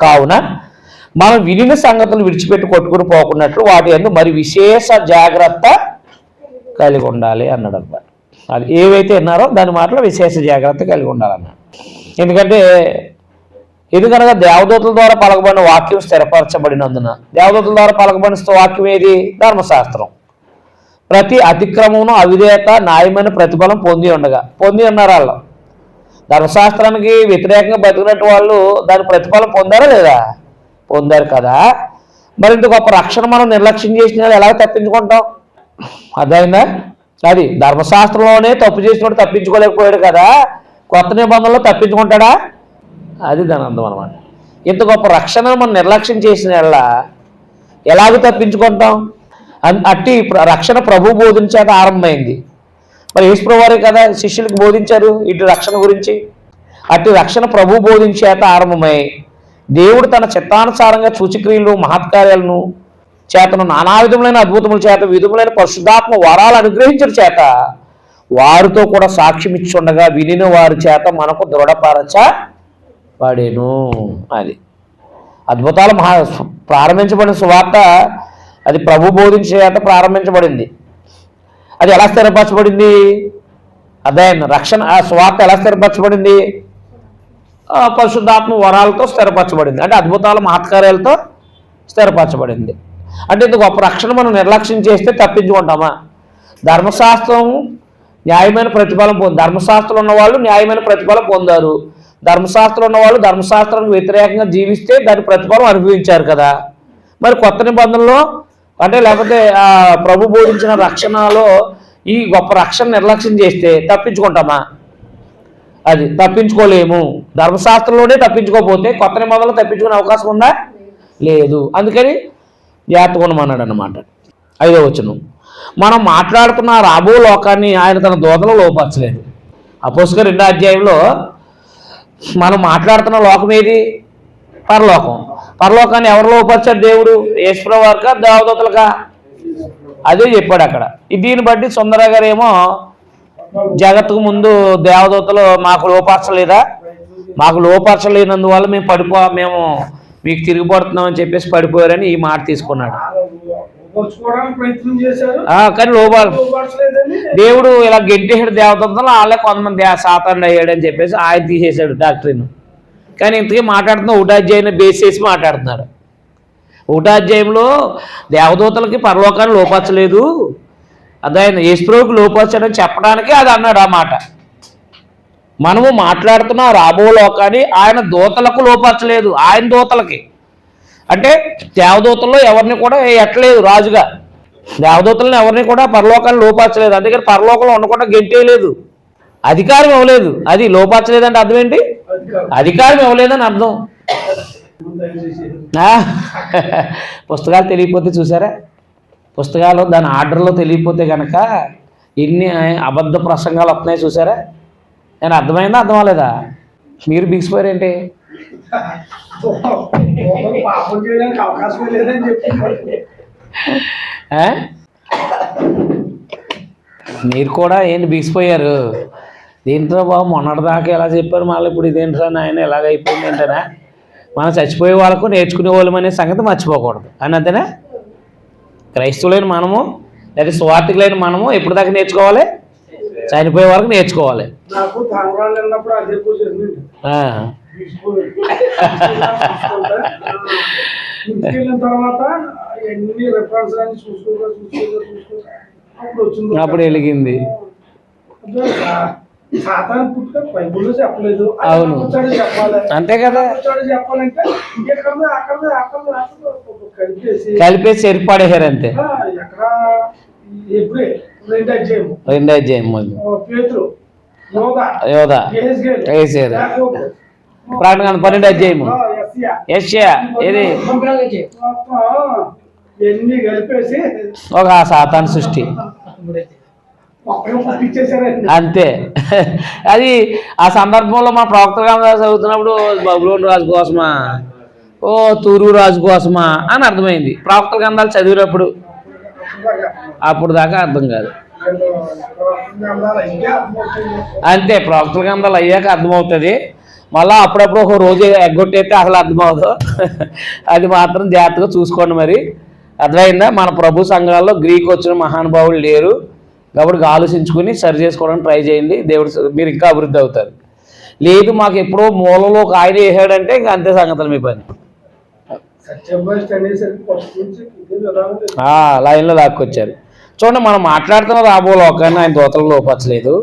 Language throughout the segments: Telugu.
కావున మనం వినిన సంగతులు విడిచిపెట్టి కొట్టుకుని పోకున్నట్లు వాటి యందు మరి విశేష జాగ్రత్త కలిగి ఉండాలి అన్నాడు అన్నమాట. అది ఏవైతే విన్నారో దాని మాటలో విశేష జాగ్రత్త కలిగి ఉండాలన్నాడు. ఎందుకనగా దేవదూతల ద్వారా పలకబడిన వాక్యం స్థిరపరచబడినందున, దేవదూతల ద్వారా పలకబడిన వాక్యం ఏది? ధర్మశాస్త్రం. ప్రతి అతిక్రమమును అవిధేయత న్యాయమైన ప్రతిఫలం పొంది ఉన్నారు వాళ్ళు. ధర్మశాస్త్రానికి వ్యతిరేకంగా బతికినట్టు వాళ్ళు దాని ప్రతిఫలం పొందారా లేదా? పొందారు కదా. మరి ఇంత గొప్ప రక్షణ మనం నిర్లక్ష్యం చేసిన ఎలా తప్పించుకుంటాం? అర్థమైందా? అది ధర్మశాస్త్రంలోనే తప్పు చేసినప్పుడు తప్పించుకోలేకపోయాడు కదా, కొత్త నిబంధనలో తప్పించుకుంటాడా? అది దాని అర్థం అనమాట. ఇంత గొప్ప రక్షణ మనం నిర్లక్ష్యం చేసిన ఎలాగో తప్పించుకుంటాం? అట్టి రక్షణ ప్రభు బోధించేత ఆరంభమైంది. మరి యేసుప్రభువారే కదా శిష్యులకు బోధించారు ఇటు రక్షణ గురించి. అట్టి రక్షణ ప్రభు బోధించేత ఆరంభమై దేవుడు తన చిత్తానుసారంగా సూచక్రియలు మహత్కార్యాలను చేతను నానా విధములైన అద్భుతముల చేత విధములైన పరిశుద్ధాత్మ వరాలు అనుగ్రహించిన చేత వారితో కూడా సాక్ష్యం ఇచ్చుండగా వినిన వారి చేత మనకు దృఢపరచబడెను. అది అద్భుతాలు ప్రారంభించబడిన సువార్త అది ప్రభు బోధించే చేత ప్రారంభించబడింది. అది ఎలా స్థిరపరచబడింది? అదే రక్షణ ఆ సువార్త ఎలా స్థిరపరచబడింది? పరిశుద్ధాత్మ వరాలతో స్థిరపరచబడింది. అంటే అద్భుతాల మహత్కార్యాలతో స్థిరపరచబడింది. అంటే ఇంత గొప్ప రక్షణ మనం నిర్లక్ష్యం చేస్తే తప్పించుకుంటామా? ధర్మశాస్త్రం న్యాయమైన ప్రతిఫలం ధర్మశాస్త్రం ఉన్నవాళ్ళు న్యాయమైన ప్రతిఫలం పొందారు. ధర్మశాస్త్రం ఉన్నవాళ్ళు ధర్మశాస్త్రానికి వ్యతిరేకంగా జీవిస్తే దాని ప్రతిఫలం అనుభవించారు కదా. మరి కొత్త నిబంధనలో అంటే లేకపోతే ప్రభు బోధించిన రక్షణలో ఈ గొప్ప రక్షణ నిర్లక్ష్యం చేస్తే తప్పించుకుంటామా? అది తప్పించుకోలేము. ధర్మశాస్త్రంలోనే తప్పించుకోకపోతే కొత్త నిబంధనలు తప్పించుకునే అవకాశం ఉందా? లేదు. అందుకని జాగ్రత్తగా ఉండమన్నాడు అన్నమాట. 5వ వచనం, మనం మాట్లాడుతున్న రాబో లోకాన్ని ఆయన తన దూతలో లోపరచలేదు. అపోస్తలుల 2వ అధ్యాయంలో మనం మాట్లాడుతున్న లోకం ఏది? పరలోకం. పరలోకాన్ని ఎవరు లోపరిచారు? దేవుడు. యేసుప్రభువు వారికా దేవదూతలుగా? అదే చెప్పాడు అక్కడ. దీన్ని బట్టి సుందర గారు ఏమో జగత్తుకు ముందు దేవదూతలు మాకు లోపరచలేదా, మాకు లోపరచలేనందువల్ల మేము మీకు తిరిగిపడుతున్నామని చెప్పేసి పడిపోయారని ఈ మాట తీసుకున్నాడు. కానీ దేవుడు ఇలా గెంటేసాడు దేవదూతలు, వాళ్ళే కొంతమంది సాతానుడు అయ్యాడని చెప్పేసి ఆయన తీసేశాడు డాక్టరీని. కానీ ఇంతకీ మాట్లాడుతున్నా 1వ అధ్యాయాన్ని బేస్ చేసి మాట్లాడుతున్నారు. 1వ అధ్యాయంలో దేవదూతలకి పరలోకాన్ని లోపరచలేదు, అదే యేసుప్రభువుకి లోపరచాడని చెప్పడానికి అది అన్నాడు ఆ మాట. మనము మాట్లాడుతున్న రాబో లోకాన్ని ఆయన దూతలకు లోపరచలేదు, ఆయన దూతలకి. అంటే దేవదూతల్లో ఎవరిని కూడా ఎట్టలేదు రాజుగా. దేవదూతలను ఎవరిని కూడా పరలోకాన్ని లోపరచలేదు. అందుకని పరలోకంలో ఉండకుండా గెంటేయలేదు, అధికారం ఇవ్వలేదు. అది లోపరచలేదంటే అర్థం ఏంటి? అధికారం ఇవ్వలేదని అర్థం. పుస్తకాలు తెలియకపోతే చూసారా, పుస్తకాలు దాని ఆర్డర్లో తెలియకపోతే కనుక ఎన్ని అబద్ధ ప్రసంగాలు వస్తున్నాయి చూసారా. నేను అర్థమైందా అర్థం అవ్వలేదా? మీరు బిగిసిపోయారేంటి? మీరు కూడా ఏంటి బిగిసిపోయారు? దీంట్లో బాబు మొన్నటిదాకా ఎలా చెప్పారు, మళ్ళీ ఇప్పుడు ఇదేంట్రా నాయన ఎలాగైపోయింది ఏంటనా? మనం చచ్చిపోయే వాళ్ళకు నేర్చుకునే వాళ్ళం అనే సంగతి మర్చిపోకూడదు అని అంతేనా? క్రైస్తవులైన మనము లేదా స్వార్థికులైన మనము ఎప్పుడు దాకా నేర్చుకోవాలి? చనిపోయే వరకు నేర్చుకోవాలి. అప్పుడు వెలిగింది. అవును, అంతే కదా. కలిపేసి ఏర్పడేశారు అంతే. 2వ అధ్యాయం యోధ వేసారు. ప్రకటన 12వ అధ్యాయము యెషయా ఇది ఒక సాతాను సృష్టి అంతే. అది ఆ సందర్భంలో మా ప్రవక్త గ్రంథాలు చదువుతున్నప్పుడు బబులోను రాజు కోసమా, తూరు రాజు కోసమా అని అర్థమైంది. ప్రవక్త గ్రంథాలు చదివినప్పుడు అప్పుడు దాకా అర్థం కాదు. అంతే, ప్రవక్త గ్రంథాలు అయ్యాక అర్థమవుతుంది. మళ్ళీ అప్పుడప్పుడు ఒక రోజు ఎగ్గొట్టేస్తే అసలు అర్థమవుదు. అది మాత్రం జాగ్రత్తగా చూసుకోండి. మరి అర్థమైందా? మన ప్రభు సంఘాల్లో గ్రీక్ వచ్చిన మహానుభావులు లేరు కాబట్టి ఆలోచించుకుని సరి చేసుకోవడానికి ట్రై చేయండి. దేవుడు మీరు ఇంకా అభివృద్ధి అవుతారు. లేదు మాకు ఎప్పుడో మూలలో ఒక ఆయన వేసాడంటే ఇంకా అంతే సంగతులు మీ పని. లైన్లో లాక్కొచ్చారు. చూడండి, మనం మాట్లాడుతున్న రాబో లోకాన్ని ఆయన దోతలు లోపరచలేదు.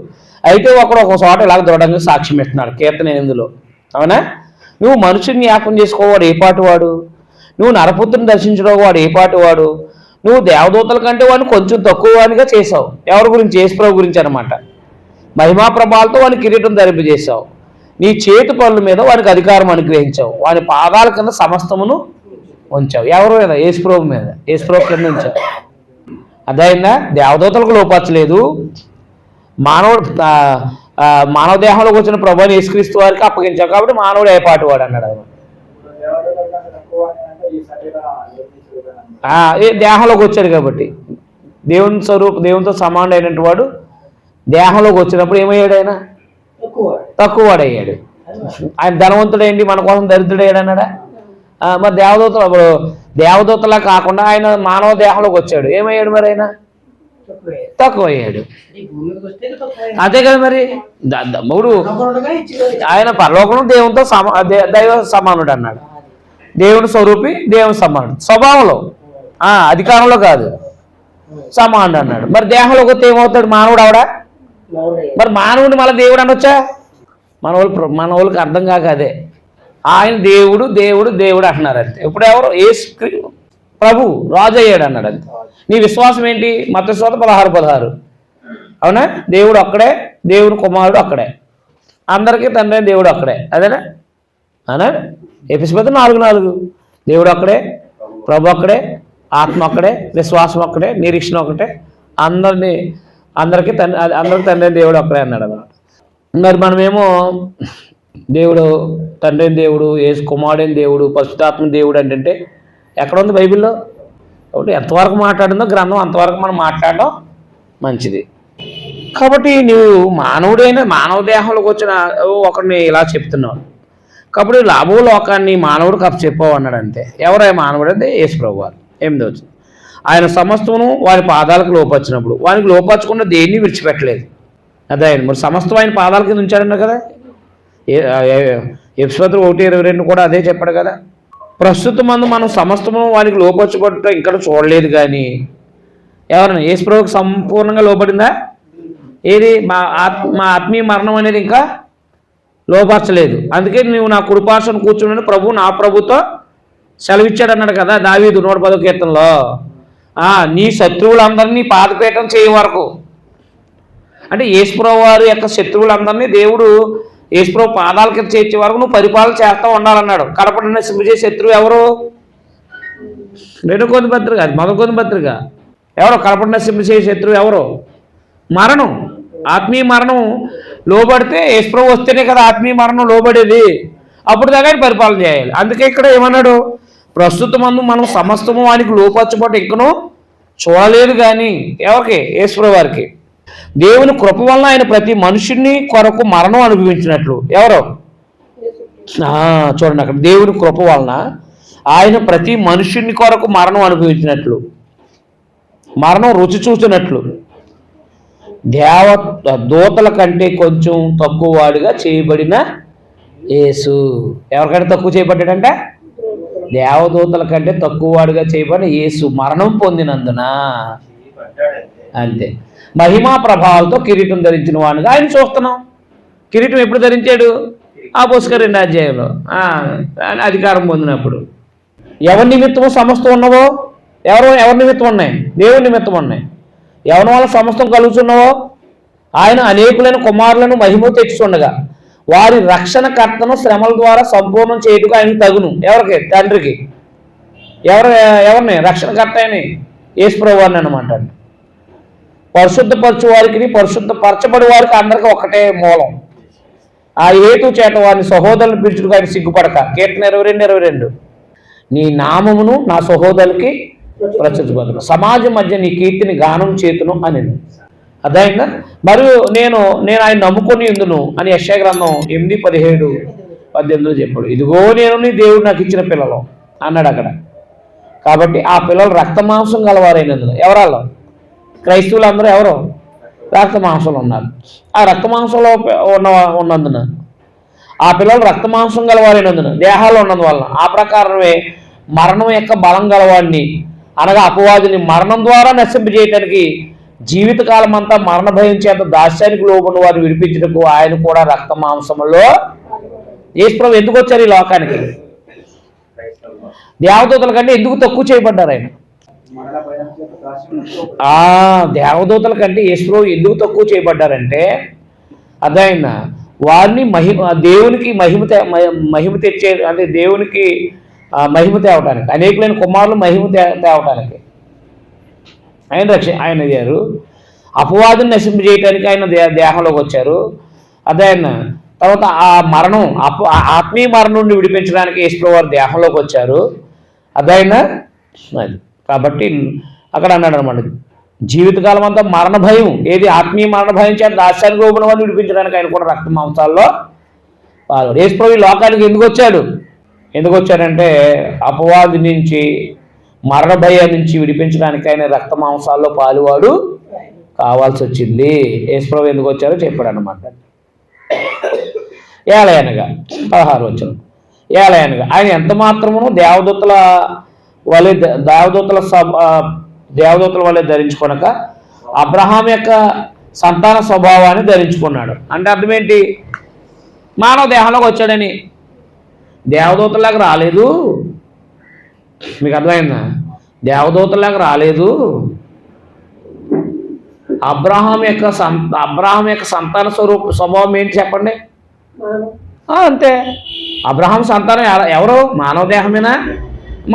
అయితే ఒకడు ఒక చోట ఇలా దృఢంగా సాక్ష్యం ఇస్తున్నాడు కీర్తన 8లో. అవునా? నువ్వు మనుషుని జ్ఞాపకం చేసుకోవాడు ఏ పాటు వాడు, నువ్వు నరపుత్రుని దర్శించడం వాడు ఏ పాటు వాడు, నువ్వు దేవదూతల కంటే వాడిని కొంచెం తక్కువ వాడిగా చేసావు. ఎవరి గురించి? యేసుప్రభు గురించి అనమాట. మహిమా ప్రభావాలతో వాడిని కిరీటం ధరింపజేశావు. నీ చేతి పనుల మీద వాడికి అధికారం అనుగ్రహించావు. వాడి పాదాల కింద సమస్తమును ఉంచావు. ఎవరి మీద? యేసుప్రభు మీద. యేసుప్రభు కింద ఉంచావు. అదైందా? దేవదూతలకు లోపరచలేదు. మానవ దేహంలోకి వచ్చిన ప్రభువుని యేసుక్రీస్తు వారికి అప్పగించావు కాబట్టి మానవుడు ఏ పాటు వాడు అన్నాడు. దేహంలోకి వచ్చాడు కాబట్టి దేవుని స్వరూపం, దేవునితో సమానుడు అయినటువంటి వాడు దేహంలోకి వచ్చినప్పుడు ఏమయ్యాడు? ఆయన తక్కువ వాడయ్యాడు. ఆయన ధనవంతుడేంటి, మన కోసం దరిద్రుడయ్యాడు అన్నాడా? మరి దేవదూతలా కాకుండా ఆయన మానవ దేహంలోకి వచ్చాడు. ఏమయ్యాడు మరి? ఆయన తక్కువ అయ్యాడు. అదే కదా మరి. మూడు ఆయన పరలోకంలో దేవునితో దైవ సమానుడు అన్నాడు. దేవుని స్వరూపి, దేవుని సమానుడు స్వభావంలో, అధికారంలో కాదు, సమానుడు అన్నాడు. మరి దేహంలోకి వస్తే ఏమవుతాడు? మానవుడు అవడా? మరి మానవుడిని మళ్ళీ దేవుడు అనొచ్చా? మన వాళ్ళకి అర్థం కాక అదే ఆయన దేవుడు దేవుడు దేవుడు అంటున్నారు అంతే. ఇప్పుడు ఎవరు? యేసు ప్రభు రాజు అయ్యాడు అన్నాడు అంతే. నీ విశ్వాసం ఏంటి? మత్తయి 16:16. అవునా? దేవుడు అక్కడే, దేవుడు కుమారుడు అక్కడే, అందరికీ తండ్రి దేవుడు అక్కడే. అదేనా? అవునా? ఎఫెసీయులకు 4:4 దేవుడు అక్కడే, ప్రభు అక్కడే, ఆత్మ అక్కడే, విశ్వాసం అక్కడే, నిరీక్షణ ఒకటే, అందరికీ తండ్రి దేవుడు అక్కడే అన్నాడు అన్నమాట. మరి మనమేమో దేవుడు తండ్రి దేవుడు, యేసు కుమారుడైన దేవుడు, పరిశుద్ధాత్మ దేవుడు అంటే ఎక్కడ ఉంది బైబిల్లో? కాబట్టి ఎంతవరకు మాట్లాడిందో గ్రంథం అంతవరకు మనం మాట్లాడడం మంచిది. కాబట్టి నువ్వు మానవ దేహంలోకి వచ్చిన ఒకరిని ఇలా చెప్తున్నావు కాబట్టి లాభో లోకాన్ని మానవుడికి అప్పు చెప్పావు అన్నాడు అంతే. ఎవరై మానవుడు అంటే యేసుప్రభు వారు. 8వ ఆయన సమస్తమును వారి పాదాలకు లోపరిచినప్పుడు వానికి లోపరచకుండా దేన్ని విడిచిపెట్టలేదు. అదే ఆయన మరి సమస్తం ఆయన పాదాల కింద ఉంచాడన్నారు కదా. ఎఫెసీయులకు 1:22 కూడా అదే చెప్పాడు కదా. ప్రస్తుతం మనం సమస్తము వానికి లోపరచబడుట ఇక్కడ చూడలేదు. కానీ ఎవరైనా యేసుప్రభువుకు సంపూర్ణంగా లోపడిందా? ఏది? మా ఆత్మీయ మరణం అనేది ఇంకా లోపరచలేదు. అందుకే నువ్వు నా కుడిపార్శ్వన కూర్చుని ప్రభు నా ప్రభుతో సెలవిచ్చాడు అన్నాడు కదా దావీదు 110వ కీర్తనలో. నీ శత్రువులందరినీ పాదపీఠం చేయ వరకు, అంటే యేసుప్రభు వారి యొక్క శత్రువులందరినీ దేవుడు యేసుప్రభు పాదాల కింద చేర్చే వరకు నువ్వు పరిపాలన చేస్తూ ఉండాలన్నాడు. కడపడి నశింపజే శత్రువు ఎవరు? 2 కొరింథీ పత్రిక, 1 కొరింథీ పత్రిక. ఎవరు కడపడి నశింపజే శత్రువు? ఎవరు? మరణం, ఆత్మీయ మరణం. లోబడితే యేసుప్రభు వస్తేనే కదా ఆత్మీయ మరణం లోబడేది. అప్పుడు దాకా పరిపాలన చేయాలి. అందుకే ఇక్కడ ఏమన్నాడు? ప్రస్తుతమందు మనం సమస్తము వానికి లోపరచబట్టు ఇంకనూ చూడలేదు. కానీ ఎవరికి? యేసుప్రభు వారికి. దేవుని కృప వలన ఆయన ప్రతి మనుషుని కొరకు మరణం అనుభవించినట్లు. ఎవరు? చూడండి అక్కడ, దేవుని కృప వలన ఆయన ప్రతి మనుషుని కొరకు మరణం అనుభవించినట్లు, మరణం రుచి చూసినట్లు దూతల కంటే కొంచెం తక్కువ వాడిగా చేయబడిన యేసు. ఎవరికంటే తక్కువ చేయబడ్డాడంటే? దేవదూతల కంటే తక్కువ వాడిగా చేయబడిన యేసు మరణం పొందినందున అంతే మహిమా ప్రభావాలతో కిరీటం ధరించిన వాడిగా ఆయన చూస్తున్నాం. కిరీటం ఎప్పుడు ధరించాడు? అపోస్తలుల 2వ అధ్యాయంలో అధికారం పొందినప్పుడు. ఎవరి నిమిత్తము సమస్తం ఉన్నవో? ఎవరి నిమిత్తం ఉన్నాయి? దేవుని నిమిత్తం ఉన్నాయి. ఎవరి వల్ల సమస్తం కలుగుతున్నావో? ఆయన అనేకులైన కుమారులను మహిమ తెచ్చుచుండగా వారి రక్షణ కర్తను శ్రమల ద్వారా సంపూర్ణం చేయటకు ఆయనకు తగును. ఎవరికి? తండ్రికి. ఎవరిని? రక్షణకర్త అని యేసుప్రభు వారిని అనమాట. పరిశుద్ధపరచు వారికి, పరిశుద్ధపరచబడి వారికి అందరికీ ఒకటే మూలం. ఆ హేతు చేత వారిని సహోదరులను పిలుచుకు ఆయన సిగ్గుపడక. కీర్తన 22:22 నీ నామమును నా సహోదరులకి ప్రచురించబడును, సమాజం మధ్య నీ కీర్తిని గానం చేతును అని. అదైందా? మరియు నేను ఆయన నమ్ముకొని ఉందును అని యెషయా గ్రంథం 8:17 18లో చెప్పాడు, ఇదిగో నేను నీ దేవుడు నాకు ఇచ్చిన పిల్లలు అన్నాడు అక్కడ. కాబట్టి ఆ పిల్లలు రక్త మాంసం గలవారైనందున, ఎవరాళ్ళు? క్రైస్తవులు అందరూ ఎవరు? రక్త మాంసంలో ఉన్నారు. ఆ రక్త మాంసంలో ఉన్నందున ఆ పిల్లలు రక్త మాంసం గలవారైనందున, దేహాల్లో ఉన్నందువలన ఆ ప్రకారమే మరణం యొక్క బలం గలవాడిని అనగా అపవాదిని మరణం ద్వారా నశింపజేయటానికి జీవితకాలం అంతా మరణ భయం చేత దాస్యానికి లోబడిన వారిని విడిపించటకు ఆయన కూడా రక్త మాంసంలో యేసుప్రభు ఎందుకు వచ్చారు ఈ లోకానికి? దేవదూతల కంటే ఎందుకు తక్కువ చేయబడ్డారు ఆయన? దేవదూతల కంటే యేసుప్రభు ఎందుకు తక్కువ చేయబడ్డారంటే అదైన వారిని దేవునికి మహిమ తెచ్చే, అంటే దేవునికి మహిమ తేవటానికి, అనేకులైన కుమారులు మహిమ తేవటానికి ఆయన అయ్యారు. అపవాదిని నశింపజేయటానికి ఆయన దేహంలోకి వచ్చారు. అదైన తర్వాత ఆ మరణం ఆత్మీయ మరణం నుండి విడిపించడానికి యేసుప్రభు వారు దేహంలోకి వచ్చారు. అదైనా అది కాబట్టి అక్కడ అన్నాడు అనమాట, జీవితకాలం అంతా మరణ భయం, ఏది ఆత్మీయ మరణ భయం చేత దాస్యానికి లోబడిన వారిని విడిపించడానికి ఆయన కూడా రక్త మాంసాల్లో పాల్గొడు. యేసుప్రభు ఈ లోకానికి ఎందుకు వచ్చాడంటే అపవాది నుంచి, మరణ భయం నుంచి విడిపించడానికి ఆయన రక్త మాంసాల్లో పాలువాడు కావాల్సి వచ్చింది. యేసుప్రభు ఎందుకు వచ్చారో చెప్పాడు అన్నమాట. ఏలయనగా 16 వచనం, ఏలయనగా ఆయన ఎంత మాత్రమును దేవదూతల వలె ధరించుకొనక అబ్రహాం యొక్క సంతాన స్వభావాన్ని ధరించుకున్నాడు. అంటే అర్థం ఏంటి? మానవ దేహంలోకి వచ్చాడని. దేవదూతలాగా రాలేదు. మీకు అర్థమైందా? దేవదూతలాగా రాలేదు. అబ్రహాం యొక్క సంతాన స్వభావం ఏంటి చెప్పండి? అంతే. అబ్రహాం సంతానం ఎవరు? మానవ దేహమేనా?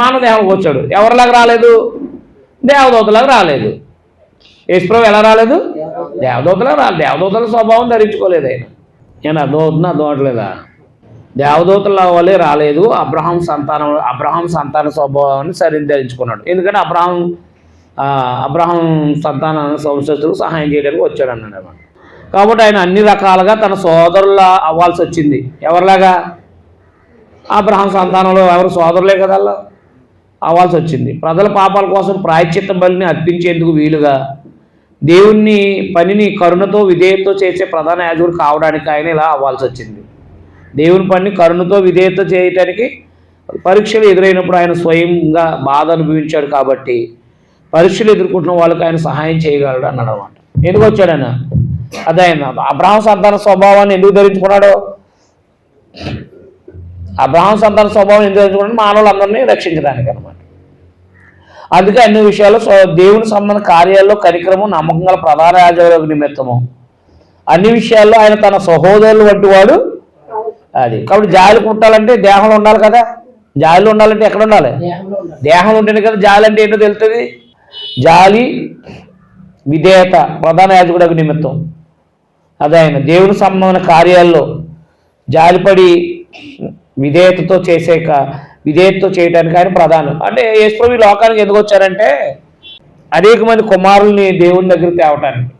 మానవ దేహంలోకి వచ్చాడు. ఎవరిలాగా రాలేదు? దేవదూతలాగా రాలేదు. యేసుప్రభు ఎలా రాలేదు? దేవదూతలాగా రాలేదు. దేవదూతల స్వభావం ధరించుకోలేదు ఆయన. నేను అర్థమవట్లేదా? దేవదూతల వల్లే రాలేదు. అబ్రహాం సంతాన స్వభావాన్ని ధరించుకున్నాడు. ఎందుకంటే అబ్రహాం సంతాన వంశస్థులకు సహాయం చేయడానికి వచ్చాడు అన్నాడు అన్నమాట. కాబట్టి ఆయన అన్ని రకాలుగా తన సోదరుల అవ్వాల్సి వచ్చింది. ఎవరిలాగా? అబ్రహాం సంతానంలో ఎవరు సోదరులే కదా అలా అవ్వాల్సి వచ్చింది. ప్రజల పాపాల కోసం ప్రాయశ్చిత్త బలిని అర్పించేందుకు వీలుగా దేవుని పనిని కరుణతో విధేయతతో చేసే ప్రధాన యాజకుడు కావడానికి ఆయన ఇలా అవ్వాల్సి వచ్చింది. దేవుని పనిని కరుణతో విధేయత చేయటానికి పరీక్షలు ఎదురైనప్పుడు ఆయన స్వయంగా బాధ అనుభవించాడు. కాబట్టి పరీక్షలు ఎదుర్కొంటున్న వాళ్ళకి ఆయన సహాయం చేయగలడు అన్నాడు అన్నమాట. ఎందుకు వచ్చాడు ఆయన? అదే ఆయన అబ్రహాం సంతాన స్వభావాన్ని ఎందుకు ధరించుకున్నాడు? అబ్రహాం సంతాన స్వభావం ఎందుకు ధరించుకున్నాడు? మానవులందరినీ రక్షించడానికి అనమాట. అందుకే అన్ని విషయాల్లో దేవుని సంబంధ కార్యాల్లో కనికరము నమ్మకం గల ప్రధాన యాజకుల నిమిత్తము అన్ని విషయాల్లో ఆయన తన సహోదరులు వంటి వాడు. అది కాబట్టి జాలి పుట్టాలంటే దేహంలో ఉండాలి కదా. జాలిలో ఉండాలంటే ఎక్కడ ఉండాలి? దేహంలో ఉంటేనే కదా జాలి అంటే ఏంటో తెలుస్తుంది. జాలి విధేయత ప్రధాన యాజకుడికి నిమిత్తం. అదే ఆయన దేవుని సంబంధమైన కార్యాల్లో జాలిపడి విధేయతతో చేయటానికి ఆయన ప్రధానం. అంటే యేసుప్రభు లోకానికి ఎందుకు వచ్చారంటే అనేక మంది కుమారుల్ని దేవుని దగ్గరికి తేవటానికి,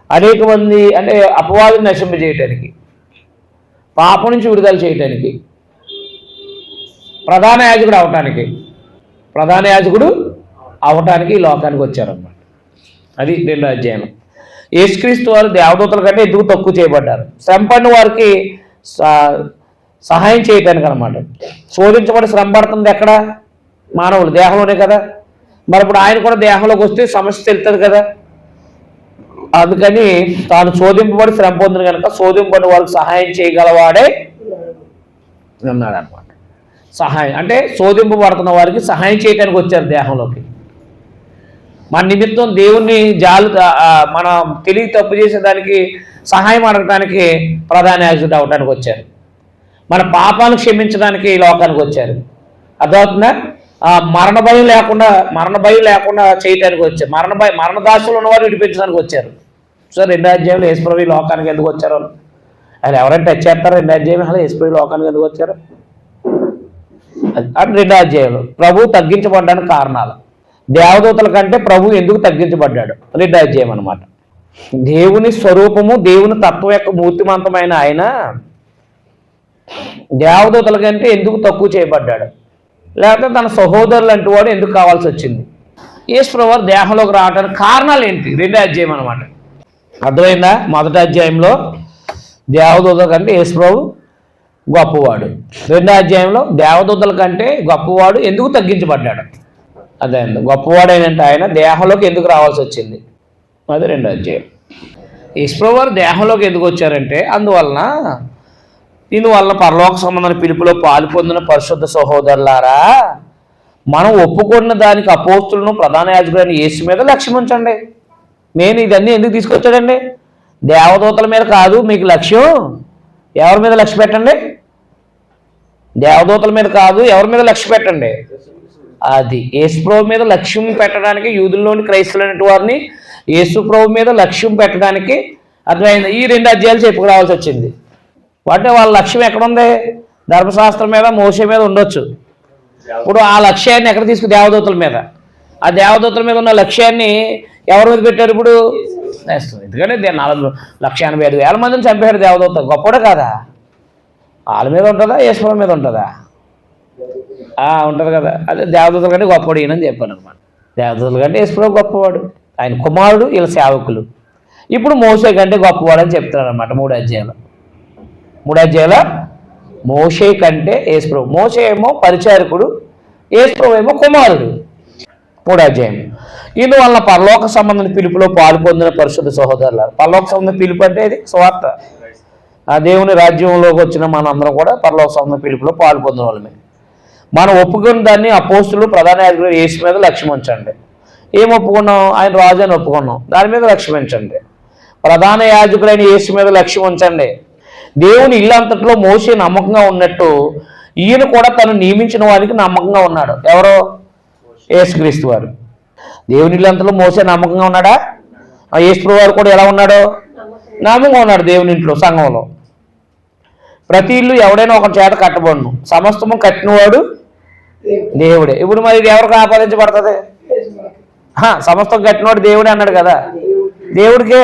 అనేక మంది అంటే అపవాదిని నశింపజేయటానికి, పాపం నుంచి విడుదల చేయటానికి, ప్రధాన యాజకుడు అవటానికి ఈ లోకానికి వచ్చారన్నమాట. అది 2వ అధ్యాయం. యేసుక్రీస్తు వారు దేవదూతల కంటే ఎందుకు తక్కువ చేయబడ్డారు? శ్రమపడిన వారికి సహాయం చేయటానికి అనమాట. శోధించబడి శ్రమ పడుతుంది ఎక్కడ? మానవులు దేహంలోనే కదా. మరి ఇప్పుడు ఆయన కూడా దేహంలోకి వస్తే సమస్య తెలుస్తుంది కదా. అందుకని తాను శోధింపబడి శ్రమ పొందిన కనుక శోధింపబడిన వారికి సహాయం చేయగలవాడే అన్నాడు అనమాట. సహాయం అంటే శోధింపబడుతున్న వారికి సహాయం చేయడానికి వచ్చారు దేహంలోకి. మన నిమిత్తం దేవుణ్ణి మన తెలివి తప్పు చేసేదానికి సహాయం అడగడానికి ప్రధాన యాజకుడు అవడానికి వచ్చారు. మన పాపాలను క్షమించడానికి ఈ లోకానికి వచ్చారు. అర్థమవుతుందా? మరణ భయం లేకుండా చేయటానికి వచ్చారు. మరణ దాసులు ఉన్నవారు విడిపించడానికి వచ్చారు. సో 2వ అధ్యాయంలో యేసుప్రభు లోకానికి ఎందుకు వచ్చారు? ఆయన ఎవరైనా టచ్ చేస్తారో 2వ అధ్యాయం అలా యేసుప్రభు లోకానికి ఎందుకు వచ్చారు అంటే 2వ అధ్యాయంలో ప్రభు తగ్గించబడ్డానికి కారణాలు. దేవదూతల కంటే ప్రభు ఎందుకు తగ్గించబడ్డాడు? 2వ అధ్యాయం అనమాట. దేవుని స్వరూపము దేవుని తత్వం యొక్క మూర్తిమంతమైన ఆయన దేవదూతల కంటే ఎందుకు తక్కువ చేయబడ్డాడు? లేకపోతే తన సహోదరులు అంటూ వాడు ఎందుకు కావాల్సి వచ్చింది? యేసుప్రభువు దేహంలోకి రావడానికి కారణాలు ఏంటి? 2వ అధ్యాయం అన్నమాట. అర్థమైందా? 1వ అధ్యాయంలో దేవదూతల కంటే యేసుప్రభు గొప్పవాడు. 2వ అధ్యాయంలో దేవదూతల కంటే గొప్పవాడు ఎందుకు తగ్గించబడ్డాడు? అదే గొప్పవాడు అయినంటే ఆయన దేహంలోకి ఎందుకు రావాల్సి వచ్చింది? అది 2వ అధ్యాయం. యేసుప్రభువు దేహంలోకి ఎందుకు వచ్చారంటే దీనివల్ల పరలోక సంబంధమైన పిలుపులో పాలు పొందిన పరిశుద్ధ సహోదరులారా, మనం ఒప్పుకున్న దానికి అపోస్తులను ప్రధాన యాజకుడైన యేసు మీద లక్ష్యం ఉంచండి. నేను ఇదన్నీ ఎందుకు తీసుకొచ్చాడండి? దేవదూతల మీద కాదు మీకు లక్ష్యం. ఎవరి మీద లక్ష్య పెట్టండి? దేవదూతల మీద కాదు, ఎవరి మీద లక్ష్య పెట్టండి? అది యేసుప్రభు మీద లక్ష్యం పెట్టడానికి యూదుల్లోని క్రైస్తవులైన వారిని యేసుప్రభు మీద లక్ష్యం పెట్టడానికి అర్థమైంది. ఈ 2 అధ్యాయాలు చెప్పుకురావాల్సి వచ్చింది. అంటే వాళ్ళ లక్ష్యం ఎక్కడుంది? ధర్మశాస్త్రం మీద, మోషే మీద ఉండొచ్చు. ఇప్పుడు ఆ లక్ష్యాన్ని ఎక్కడ దేవదూతల మీద. ఆ దేవదూతల మీద ఉన్న లక్ష్యాన్ని ఎవరి మీద పెట్టారు ఇప్పుడు? ఎందుకంటే 1,85,000 మందిని చంపారు దేవదూత. గొప్పడే కాదా? వాళ్ళ మీద ఉంటుందా? యేసుప్రభు మీద ఉంటుందా? ఉంటుంది కదా. అదే దేవదూతల కంటే గొప్పవాడు ఈయనని చెప్పాను అనమాట. దేవదూతల కంటే యేసుప్రభు గొప్పవాడు, ఆయన కుమారుడు, వీళ్ళ సేవకులు. ఇప్పుడు మోషే కంటే గొప్పవాడు అని చెప్తున్నాడు అనమాట 3వ అధ్యాయంలో. 3వ అధ్యాయంలో మోషే కంటే యేసుప్రభు. మోషే ఏమో పరిచారకుడు, యేసుప్రభు ఏమో కుమారుడు. 3వ అధ్యాయం. ఇందువల్ల పరలోక సంబంధం పిలుపులో పాలు పొందిన పరిశుద్ధ సహోదరులు. పరలోక సంబంధం పిలుపు అంటే ఇది స్వార్థ. ఆ దేవుని రాజ్యంలోకి వచ్చిన మనందరం కూడా పరలోక సంబంధం పిలుపులో పాలు పొందిన వాళ్ళమే. మనం ఒప్పుకున్న దాన్ని అపోస్తులు ప్రధాన యాజకుడు యేసు మీద లక్ష్యం ఉంచండి. ఏం ఒప్పుకున్నాం? ఆయన రాజు అని ఒప్పుకున్నాం, దాని మీద లక్ష్యం ఉంచండి. ప్రధాన యాజకుడైన యేసు మీద లక్ష్యం ఉంచండి. దేవుని ఇల్లంతట్లో మోషే నమ్మకంగా ఉన్నట్టు ఈయన కూడా తను నియమించిన వారికి నమ్మకంగా ఉన్నాడు. ఎవరో? యేసుక్రీస్తు వారు. దేవుని ఇల్లంతలో మోషే నమ్మకంగా ఉన్నాడా? యేసుప్రభు వారు కూడా ఎలా ఉన్నాడో? నమ్మకంగా ఉన్నాడు. దేవుని ఇంట్లో, సంఘంలో ప్రతి ఇల్లు ఎవడైనా ఒక చేత కట్టబడును, సమస్తము కట్టినవాడు దేవుడే. ఇప్పుడు మరి ఇది ఎవరికి ఆపాదించబడుతుంది? సమస్తం కట్టినవాడు దేవుడే అన్నాడు కదా. దేవుడికే.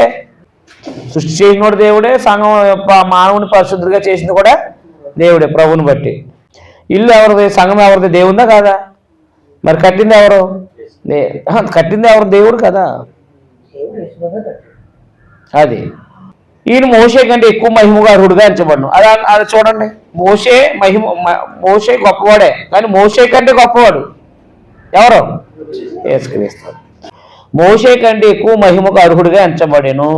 సృష్టి చేసినోడు దేవుడే, సంఘం మానవుని పరిశుద్ధుడిగా చేసింది కూడా దేవుడే ప్రభుని బట్టి. ఇల్లు ఎవరిది? సంఘం ఎవరిది? దేవుందా కాదా? మరి కట్టింది ఎవరు? కట్టింది ఎవరు? దేవుడు కదా. అది ఈయన మోషే కంటే ఎక్కువ మహిమగా అర్హుడుగా ఎంచబడ్ను. అది చూడండి. మోషే గొప్పవాడే, కానీ మోషే కంటే గొప్పవాడు ఎవరు? యేసుక్రీస్తు. మోషే కంటే ఎక్కువ మహిమకు అర్హుడుగా ఎంచబడేను.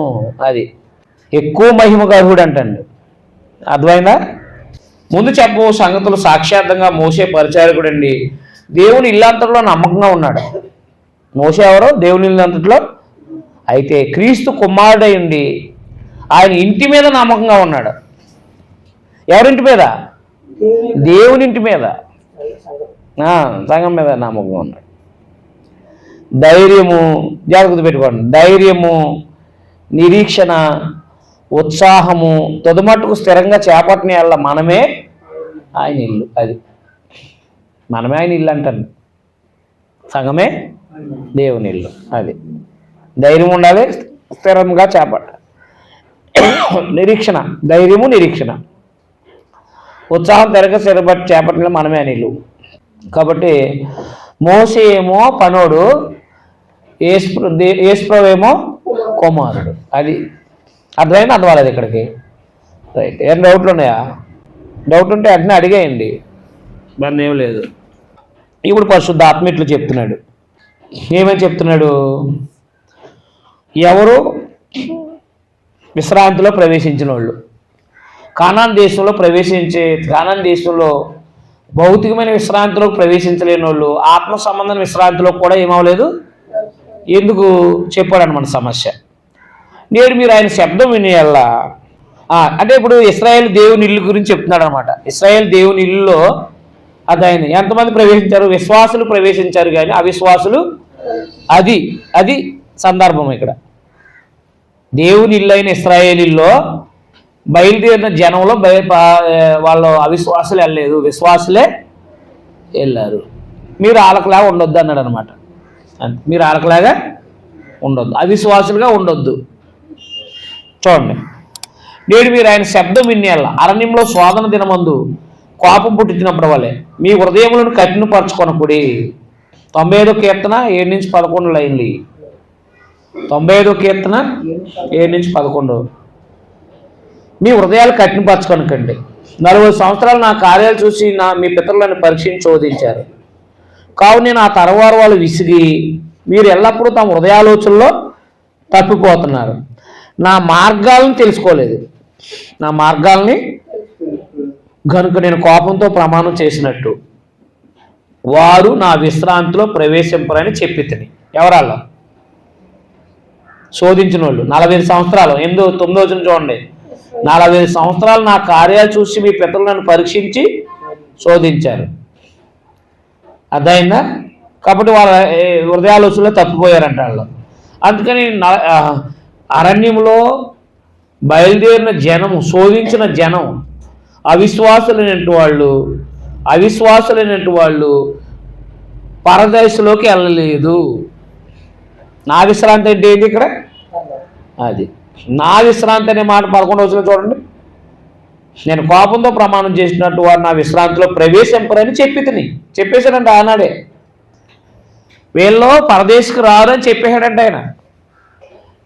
అది ఎక్కువ మహిమకు అర్హుడు అంటండి. అర్థమైందా? ముందు చెప్పు సంగతులు సాక్ష్యార్థంగా మోషే పరిచారకుడు అండి. దేవుని ఇల్లంతట్లో నమ్మకంగా ఉన్నాడు. మోషే ఎవరు? దేవుని ఇల్లంతట్లో. అయితే క్రీస్తు కుమారుడై ఉండి ఆయన ఇంటి మీద నమ్మకంగా ఉన్నాడు. ఎవరింటి మీద? దేవుని ఇంటి మీద, సంఘం మీద నమ్మకంగా ఉన్నాడు. ధైర్యము, జాగ్రత్త పెట్టుకోండి. ధైర్యము, నిరీక్షణ, ఉత్సాహము తొదమట్టుకు స్థిరంగా చేపట్టిన వల్ల మనమే ఆయన ఇల్లు. అది మనమే ఆయన ఇల్లు అంటాను. సంఘమే దేవుని ఇల్లు. అది ధైర్యం ఉండాలి, స్థిరంగా చేపట్ట. నిరీక్షణ, ధైర్యము, నిరీక్షణ, ఉత్సాహం స్థిరంగా స్థిరపట్టి చేపట్టిన మనమే ఆయన ఇల్లు. కాబట్టి మోషే ఏమో పనోడు, యేసుప్రభు ఏమో కుమారుడు. అది అర్థమైంది? అర్థమలేదు ఇక్కడికి? రైట్. ఏం డౌట్లు ఉన్నాయా? డౌట్ ఉంటే అట్నే అడిగేయండి, దాన్ని ఏం లేదు. ఇప్పుడు పరిశుద్ధ ఆత్మ ఇట్లు చెప్తున్నాడు. ఏమని చెప్తున్నాడు? ఎవరు విశ్రాంతిలో ప్రవేశించిన వాళ్ళు, కానాన్ దేశంలో భౌతికమైన విశ్రాంతిలోకి ప్రవేశించలేని వాళ్ళు ఆత్మ సంబంధమైన విశ్రాంతిలో కూడా ఏమవలేదు. ఎందుకు చెప్పాడు అనమాట సమస్య. నేడు మీరు ఆయన శబ్దం వినేయాలా అంటే ఇప్పుడు ఇశ్రాయేల్ దేవుని ఇల్లు గురించి చెప్తున్నాడు అనమాట. ఇశ్రాయేల్ దేవుని ఇల్లులో అది ఆయన ఎంతమంది ప్రవేశించారు? విశ్వాసులు ప్రవేశించారు, కానీ అవిశ్వాసులు. అది సందర్భం ఇక్కడ. దేవుని ఇల్లు అయిన ఇశ్రాయేలీల్లో బయలుదేరిన జనంలో వాళ్ళు అవిశ్వాసులు వెళ్ళలేదు, విశ్వాసులే వెళ్ళారు. మీరు ఆలకలాగా ఉండొద్దు అన్నాడు అనమాట. మీరు ఆలకలాగా ఉండొద్దు, అవిశ్వాసులుగా ఉండొద్దు. చూడండి, నేడు మీరు ఆయన శబ్దం వినేళ్ళ అరణ్యంలో శోధన దినమందు కోపం పుట్టించినప్పుడు వల్లే మీ హృదయములను కఠినపరచుకొనకుడి. 95వ కీర్తన 7-11 లైన్లు. 95వ కీర్తన 7-11. మీ హృదయాలు కఠినపరచుకొనకండి. 40 సంవత్సరాలు నా కార్యాలు చూసి మీ పితరులను పరీక్షించి శోధించారు. కావున నేను ఆ తరవారు వాళ్ళు విసిగి మీరు ఎల్లప్పుడూ తమ హృదయాలోచనలో తప్పిపోతున్నారు. నా మార్గాలను తెలుసుకోలేదు. నా మార్గాల్ని గనుక నేను కోపంతో ప్రమాణం చేసినట్టు వారు నా విశ్రాంతిలో ప్రవేశింపరని చెప్పి తిని. ఎవరాళ్ళ శోధించిన వాళ్ళు 45 సంవత్సరాలు 9వ వచనం చూడండి. 45 సంవత్సరాలు నా కార్యాలు చూసి మీ పితరులు నన్ను పరీక్షించి శోధించారు. అదైందా? కాబట్టి వాళ్ళ హృదయాలోచనలో తప్పిపోయారంట వాళ్ళు. అందుకని అరణ్యంలో బయలుదేరిన జనము, శోధించిన జనం, అవిశ్వాసులైనటువంటి వాళ్ళు పరదేశంలోకి వెళ్ళలేదు. నా విశ్రాంతి అంటే ఏంటి ఇక్కడ? అది నా విశ్రాంతి అనే మాట 11వ వచనం చూడండి. నేను కోపంతో ప్రమాణం చేసినట్టు వారు నా విశ్రాంతిలో ప్రవేశింపరని చెప్పేశాడంట ఆనాడే. వీళ్ళు పరదేశకు రారు అని చెప్పేశాడంట ఆయన.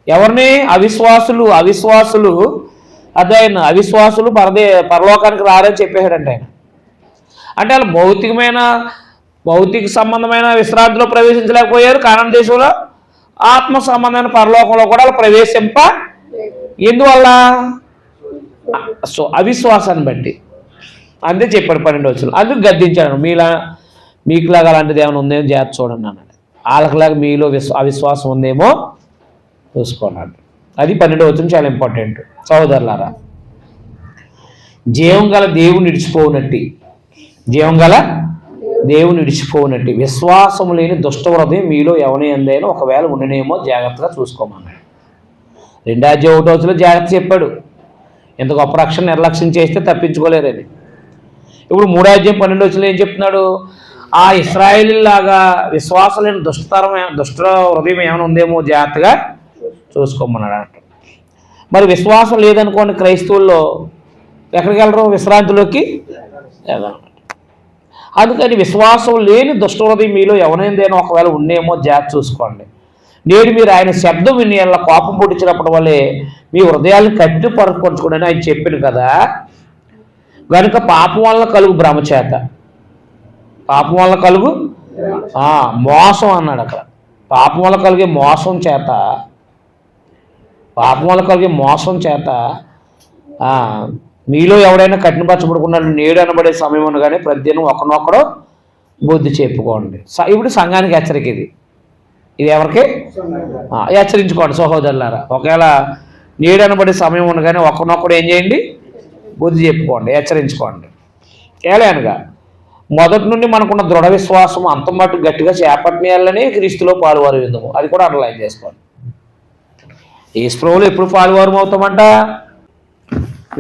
ఎవరిని? అవిశ్వాసులు అదే ఆయన అవిశ్వాసులు పరలోకానికి రారని చెప్పేశాడంట ఆయన. అంటే వాళ్ళు భౌతిక సంబంధమైన విశ్రాంతిలో ప్రవేశించలేకపోయారు. కానాను దేశంలో ఆత్మ సంబంధమైన పరలోకంలో కూడా వాళ్ళు ప్రవేశింప. ఎందువల్ల? అవిశ్వాసాన్ని బట్టి. అంతే చెప్పాడు 12వ వచనం. అందుకు గద్దించాడు. మీకులాగా అలాంటిది ఏమైనా ఉందేమో జాగ్రత్త చూడండి అన్నాడు. వాళ్ళకిలాగా మీలో అవిశ్వాసం ఉందేమో చూసుకోన్నాడు. అది 12వ వచనం చాలా ఇంపార్టెంట్. సహోదరులారా, జీవం గల దేవుని విడిచిపోనట్టి విశ్వాసం లేని దుష్ట హృదయం మీలో ఎవరి అందైనా ఒకవేళ ఉండనేమో జాగ్రత్తగా చూసుకోమన్నాడు. 2వ అధ్యాయం 1వ వచనంలో జాగ్రత్త చెప్పాడు. ఎంత గొప్ప రక్షణ నిర్లక్ష్యం చేస్తే తప్పించుకోలేరని. ఇప్పుడు 3వ అధ్యాయం 12వ వచనంలో ఏం చెప్తున్నాడు? ఆ ఇశ్రాయేలీలాగా విశ్వాసం లేని దుష్ట హృదయం ఏమైనా ఉందేమో జాగ్రత్తగా చూసుకోమన్నాడు అంట. మరి విశ్వాసం లేదనుకోండి, క్రైస్తవుల్లో ఎక్కడికి వెళ్ళరు? విశ్రాంతిలోకి వెళ్ళరు. అందుకని విశ్వాసం లేని దుష్ట హృదయం మీలో ఎవరైందేనో ఒకవేళ ఉండేమో జాగ్రత్త చూసుకోండి. నేడు మీరు ఆయన శబ్దం విని అలా కోపం పుట్టించినప్పటి వల్లే మీ హృదయాలను కట్టిపరచుకోండి ఆయన చెప్పింది కదా. కనుక పాపం వల్ల కలుగు భ్రమ చేత, పాపం వల్ల కలుగు మోసం అన్నాడు అక్కడ. పాపం వల్ల కలిగే మోసం చేత మీలో ఎవడైనా కఠినపరచబడుకున్నాడు నేడు అనబడే సమయం అనగానే ప్రతిదినం ఒకనొకడు బుద్ధి చెప్పుకోండి. ఇప్పుడు సంఘానికి హెచ్చరిక ఇది ఎవరికి? హెచ్చరించుకోండి సహోదరులారా. ఒకవేళ నేడు అనబడే సమయం ఉండగానే ఒకనొకడు ఏం చేయండి? బుద్ధి చెప్పుకోండి, హెచ్చరించుకోండి. ఏలైనగా మొదటి నుండి మనకున్న దృఢ విశ్వాసం అంతం మట్టు గట్టిగా చేపట్టేయాలని క్రీస్తులో పాలువారు విందాము. అది కూడా అండర్లైన్ చేసుకోండి. యేసుప్రభువులో ఎప్పుడు పాలువారం అవుతామంట?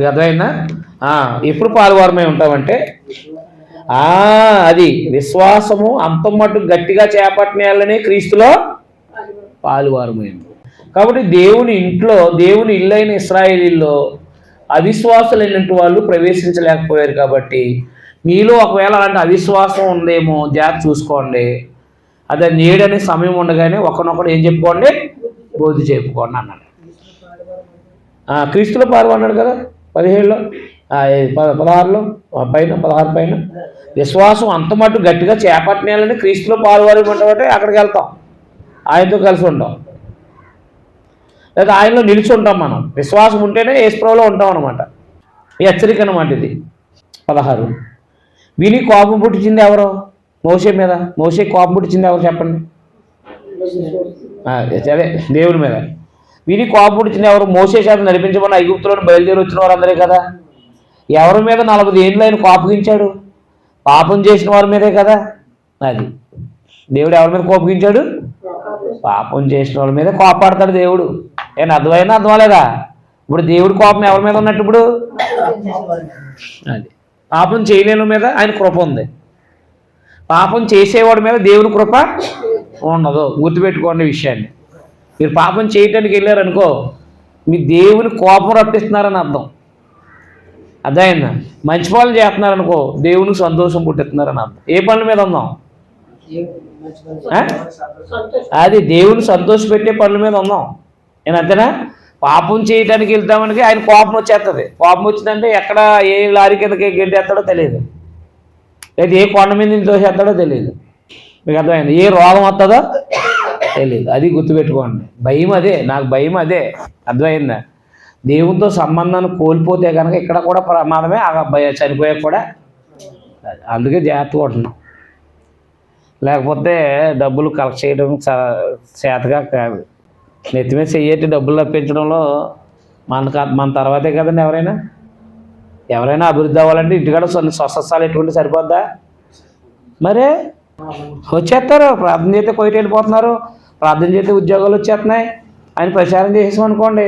అర్థమైందా? ఎప్పుడు పాలువారమై ఉంటామంటే అది విశ్వాసము అంతం మట్టు గట్టిగా చేపట్టేయాలని క్రీస్తులో పాలువారమైంది. కాబట్టి దేవుని ఇల్లు అయిన ఇశ్రాయేలీల్లో అవిశ్వాసులైనటువంటి వాళ్ళు ప్రవేశించలేకపోయారు. కాబట్టి మీలో ఒకవేళ అలాంటి అవిశ్వాసం ఉందేమో జాగ్రత్త చూసుకోండి. అదే నేడనే సమయం ఉండగానే ఒకనొకడు ఏం చెప్పుకోండి? బోధి చెప్పుకోండి అన్నాడు. క్రీస్తులో పాల్గొన్నాడు కదా 17లో 16లో 16 పైన విశ్వాసం అంతమట్టు గట్టిగా చేపట్టనేయాలని క్రీస్తులో పాల్గొనమంటే అక్కడికి వెళ్తాం, ఆయనతో కలిసి ఉంటాం, లేదా ఆయనలో నిలిచి ఉంటాం. మనం విశ్వాసం ఉంటేనే యేసుప్రభువులో ఉంటాం అనమాట. ఈ హెచ్చరిక అనమాట ఇది. 16 విని కోపం పుట్టించింది ఎవరు? మోషే మీద. మోషే కోపం పుట్టించింది ఎవరు చెప్పండి? అదే దేవుని మీద. విని కోపం పుట్టించింది ఎవరు? మోషే చేత నడిపించమని ఐగుప్తులను బయలుదేరి వచ్చిన వారు అందరే కదా. ఎవరి మీద 40 ఏళ్ళు ఆయన కోపగించాడు? పాపం చేసిన వారి మీదే కదా. అది దేవుడు ఎవరి మీద కోపగించాడు? పాపం చేసిన వాళ్ళ మీద కోపాడతాడు దేవుడు. అర్థమైనా అర్థమలేదా? ఇప్పుడు దేవుడి కోపం ఎవరి మీద ఉన్నట్టు? ఇప్పుడు అది పాపం చేయలేని మీద ఆయన కృప ఉంది, పాపం చేసేవాడి మీద దేవుని కృప ఉండదు. గుర్తుపెట్టుకోండి విషయాన్ని. మీరు పాపం చేయటానికి వెళ్ళారనుకో, మీ దేవుని కోపం రప్పిస్తున్నారని అర్థం. అర్థమైందా? మంచి పనులు చేస్తున్నారు అనుకో దేవునికి సంతోషం పుట్టిస్తున్నారని అర్థం. ఏ పనుల మీద ఉందాం? అది దేవుని సంతోషపెట్టే పనుల మీద ఉందాం. నేను అంతేనా? పాపం చేయడానికి వెళ్తామని ఆయన కోపం వచ్చేస్తుంది. కోపం వచ్చిందంటే ఎక్కడ ఏ లారీ కిందకి గెంటేస్తాడో తెలియదు, లేదా ఏ కొండ మీద నుంచి తోసేస్తాడో తెలియదు. మీకు అర్థమైంది? ఏ రోగం వస్తుందో తెలియదు. అది గుర్తుపెట్టుకోండి. భయం అదే, నాకు భయం అదే. అర్థమైందా? దేవునితో సంబంధాన్ని కోల్పోతే కనుక ఇక్కడ కూడా ప్రమాదమే, చనిపోయాక కూడా. అందుకే జాగ్రత్తగా ఉంటున్నాం. లేకపోతే డబ్బులు కలెక్ట్ చేయడం చేతగా కాదు. నెత్తి మీద చెయ్యేటి డబ్బులు రప్పించడంలో మన తర్వాతే కదండి. ఎవరైనా అభివృద్ధి అవ్వాలంటే ఇంటికాడ స్వస్థస్థాలు ఎట్టుకుంటే సరిపోద్దా? మరే వచ్చేస్తారు. ప్రార్థన చేస్తే కొయిట వెళ్ళిపోతున్నారు, ప్రార్థన చేస్తే ఉద్యోగాలు వచ్చేస్తున్నాయి. ఆయన ప్రచారం చేసేసాం అనుకోండి,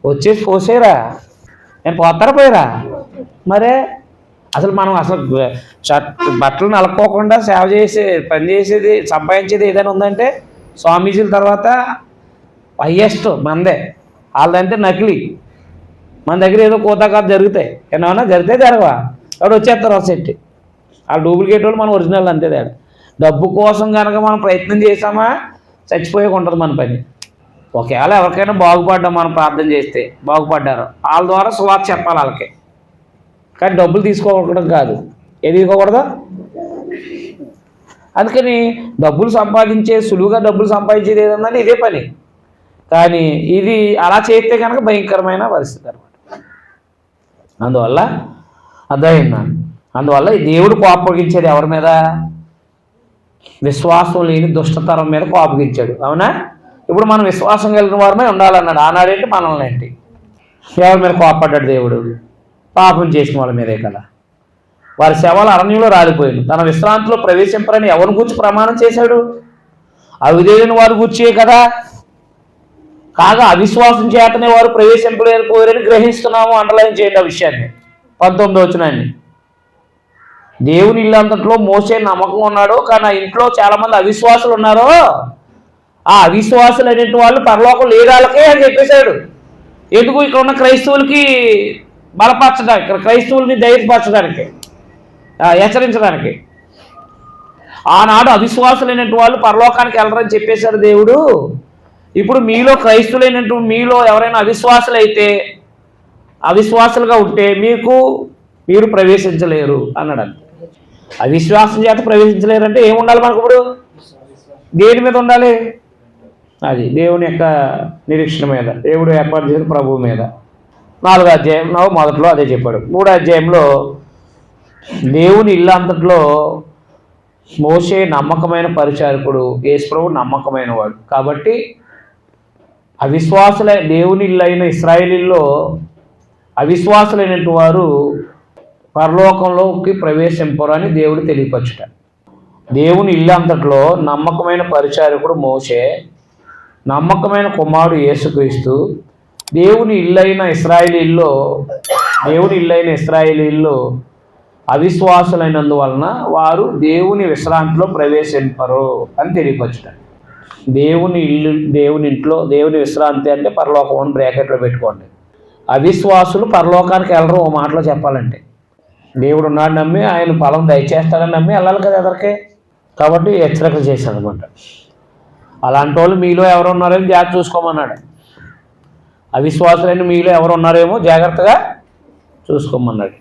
వచ్చేసి పోసేరా, నేను పోతారా పోయిరా. మరే అసలు మనం బట్టలు నలుపుకోకుండా సేవ చేసే పని చేసేది సంపాదించేది ఏదైనా ఉందంటే స్వామీజీల తర్వాత హయ్యెస్ట్ మనదే. వాళ్ళదంటే నకిలీ. మన దగ్గర ఏదో కోతాకాదు జరుగుతాయి, ఏమన్నా జరిగితే జరగవా, అక్కడ వచ్చేస్తారు సెట్టి. వాళ్ళు డూప్లికేట్ వాళ్ళు, మన ఒరిజినల్ అంతే తేడా. డబ్బు కోసం కనుక మనం ప్రయత్నం చేసామా చచ్చిపోయే ఉంటుంది మన పని. ఒకవేళ ఎవరికైనా బాగుపడ్డాం మనం ప్రార్థన చేస్తే బాగుపడ్డారు, వాళ్ళ ద్వారా సువార్త చెప్పాలి వాళ్ళకి. కానీ డబ్బులు తీసుకోకూడదు కాదు. ఏది తీసుకోకూడదు. అందుకని డబ్బులు సులువుగా డబ్బులు సంపాదించేది ఏదన్నా ఇదే పని. కానీ ఇది అలా చేస్తే కనుక భయంకరమైన పరిస్థితి అనమాట. అందువల్ల అర్థమైందా? అందువల్ల దేవుడు కోపగించేది ఎవరి మీద? విశ్వాసం లేని దుష్టతరం మీద కోపగించాడు. అవునా? ఇప్పుడు మనం విశ్వాసం కలిగిన వారమే ఉండాలన్నాడు. ఆనాడేంటి మనల్ని ఏంటి? ఎవరి మీద కోపపడ్డాడు దేవుడు? పాపం చేసిన వాళ్ళ మీదే కదా. వారి శవాలు అరణ్యంలో రాలిపోయాడు. తన విశ్రాంతిలో ప్రవేశింపరని ఎవరిని గూర్చి ప్రమాణం చేశాడు? అవిధేయుని వారు గూర్చే కదా. కాగా అవిశ్వాసం చేతనే వారు ప్రవేశింపలేకపోయారని గ్రహిస్తున్నాము. అండర్లైన్ చేయండి ఆ విషయాన్ని. 19వ వచనాన్ని. దేవుని ఇల్లు అంతట్లో మోసే నమ్మకం ఉన్నాడు, కానీ ఆ ఇంట్లో చాలామంది అవిశ్వాసులు ఉన్నారు. ఆ అవిశ్వాసులు అనేటి వాళ్ళు పరలోకం లేదాలకే అని చెప్పేశాడు. ఎందుకు? ఇక్కడ ఉన్న క్రైస్తవులకి బలపరచడానికి, ఇక్కడ క్రైస్తవుల్ని ధైర్యపరచడానికి, హెచ్చరించడానికి. ఆనాడు అవిశ్వాసులైనటువంటి వాళ్ళు పరలోకానికి వెళ్ళరని చెప్పేశాడు దేవుడు. ఇప్పుడు మీలో క్రైస్తవులైనటువంటి మీలో ఎవరైనా అవిశ్వాసులుగా ఉంటే మీరు ప్రవేశించలేరు అన్నాడు. అవిశ్వాసం చేత ప్రవేశించలేరు అంటే ఏముండాలి మనకు? ఇప్పుడు దేని మీద ఉండాలి? అది దేవుని యొక్క నిరీక్షణ మీద, దేవుడు ఏర్పాటు చేసిన ప్రభువు మీద. 4వ అధ్యాయంలో మొదట్లో అదే చెప్పాడు. 3వ అధ్యాయంలో దేవుని ఇల్లు అంతట్లో మోసే నమ్మకమైన పరిచారకుడు, యేసుప్రభు నమ్మకమైన వాడు. కాబట్టి దేవుని ఇల్లు అయిన ఇశ్రాయేలీల్లో అవిశ్వాసులైనటువంటి వారు పరలోకంలోకి ప్రవేశింపరు అని దేవుడు తెలియపరచుట. దేవుని ఇల్లు అంతట్లో నమ్మకమైన పరిచారకుడు మోసే, నమ్మకమైన కుమారుడు యేసుక్రీస్తు. దేవుని ఇల్లైన ఇశ్రాయేలీల్లో అవిశ్వాసులైనందువలన వారు దేవుని విశ్రాంతిలో ప్రవేశింపరు అని తెలియపరచుట. దేవుని ఇంట్లో దేవుని విశ్రాంతి అంటే పరలోకం అని బ్రాకెట్లో పెట్టుకోండి. అవిశ్వాసులు పరలోకానికి వెళ్ళరు. ఓ మాటలో చెప్పాలంటే దేవుడు ఉన్నాడు నమ్మి ఆయన ఫలం దయచేస్తాడని నమ్మి వెళ్ళాలి కదా ఎదరికే. కాబట్టి హెచ్చరిక చేశాడు అనమాట. అలాంటి వాళ్ళు మీలో ఎవరు ఉన్నారేమో జాగ్రత్త చూసుకోమన్నాడు. అవిశ్వాసులైన మీలో ఎవరు ఉన్నారేమో జాగ్రత్తగా చూసుకోమన్నాడు.